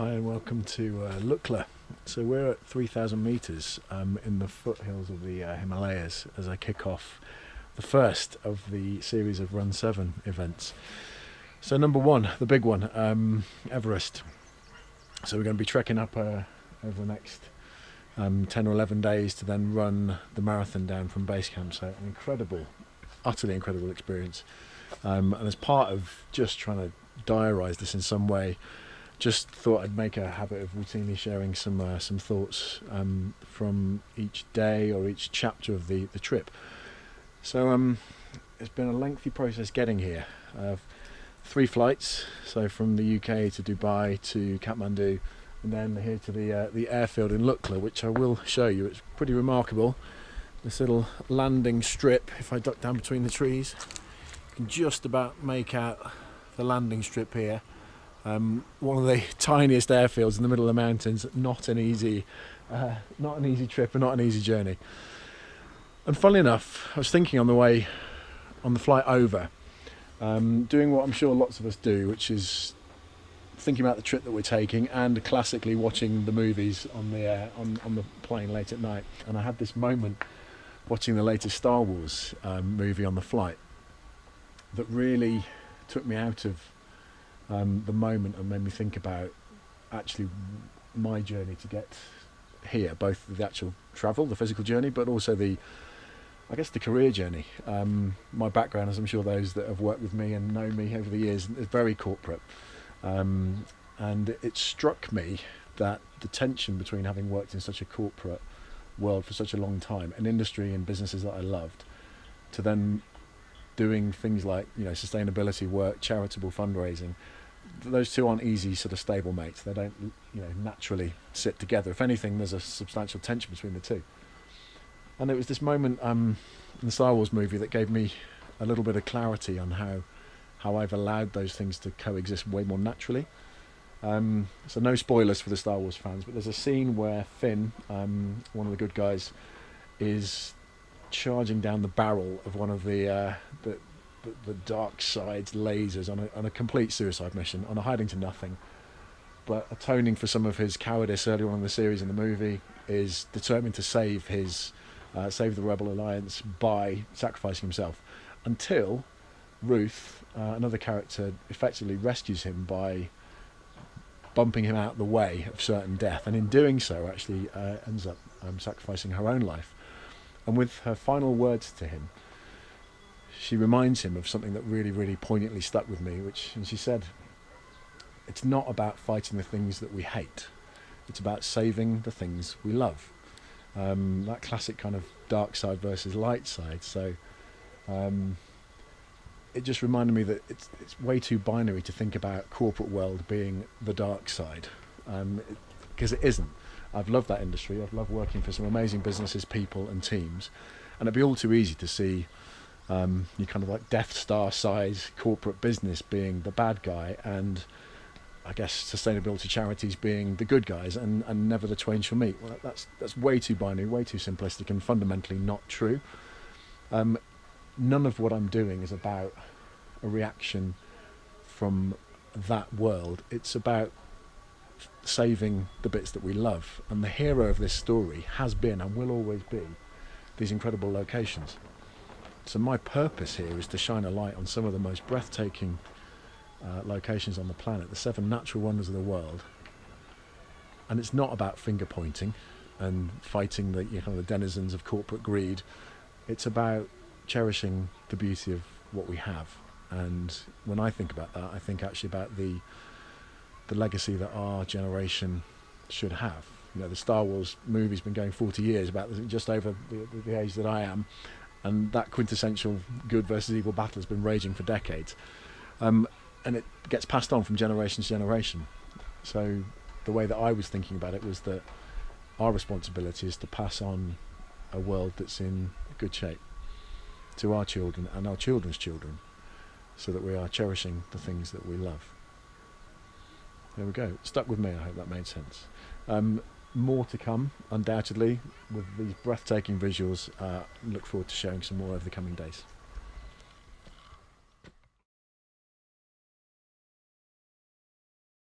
Hi and welcome to Lukla. So we're at 3,000 meters in the foothills of the Himalayas as I kick off the first of the series of Run 7 events. So number one, the big one, Everest. So we're going to be trekking up over the next 10 or 11 days to then run the marathon down from base camp. So an incredible, utterly incredible experience. And as part of just trying to diarise this in some way, just thought I'd make a habit of routinely sharing some thoughts from each day or each chapter of the trip. So it's been a lengthy process getting here. 3 flights, so from the UK to Dubai to Kathmandu, and then here to the airfield in Lukla, which I will show you. It's pretty remarkable. This little landing strip, if I duck down between the trees, you can just about make out the landing strip here. One of the tiniest airfields in the middle of the mountains. Not an easy trip and not an easy journey. And funnily enough, I was thinking on the flight over, doing what I'm sure lots of us do, which is thinking about the trip that we're taking and classically watching the movies on the plane late at night. And I had this moment watching the latest Star Wars movie on the flight that really took me out of the moment and made me think about actually my journey to get here, both the actual travel, the physical journey, but also the career journey. My background, as I'm sure those that have worked with me and know me over the years, is very corporate, and it struck me that the tension between having worked in such a corporate world for such a long time, an industry and businesses that I loved, to then doing things like sustainability work, charitable fundraising. Those two aren't easy sort of stable mates. They don't naturally sit together. If anything, there's a substantial tension between the two. And it was this moment in the Star Wars movie that gave me a little bit of clarity on how I've allowed those things to coexist way more naturally. So no spoilers for the Star Wars fans, but there's a scene where Finn, one of the good guys, is charging down the barrel of one of the dark side's lasers on a complete suicide mission, on a hiding to nothing, but atoning for some of his cowardice earlier on in the series and the movie, is determined to save the Rebel Alliance by sacrificing himself, until Ruth, another character, effectively rescues him by bumping him out of the way of certain death, and in doing so actually ends up sacrificing her own life. And with her final words to him, she reminds him of something that really, really poignantly stuck with me, and she said, it's not about fighting the things that we hate, it's about saving the things we love. That classic kind of dark side versus light side. So it just reminded me that it's way too binary to think about corporate world being the dark side, because it isn't. I've loved that industry. I've loved working for some amazing businesses, people and teams, and it'd be all too easy to see you kind of like Death Star size corporate business being the bad guy, and I guess sustainability charities being the good guys, and never the twain shall meet. Well, that's way too binary, way too simplistic, and fundamentally not true. None of what I'm doing is about a reaction from that world. It's about saving the bits that we love, and the hero of this story has been and will always be these incredible locations. So my purpose here is to shine a light on some of the most breathtaking locations on the planet, the 7 natural wonders of the world. And it's not about finger pointing and fighting the denizens of corporate greed. It's about cherishing the beauty of what we have. And when I think about that, I think actually about the legacy that our generation should have. The Star Wars movie's been going 40 years, about just over the age that I am, and that quintessential good versus evil battle has been raging for decades, and it gets passed on from generation to generation. So the way that I was thinking about it was that our responsibility is to pass on a world that's in good shape to our children and our children's children, so that we are cherishing the things that we love. There we go. Stuck with me. I hope that made sense. More to come, undoubtedly, with these breathtaking visuals. Look forward to sharing some more over the coming days.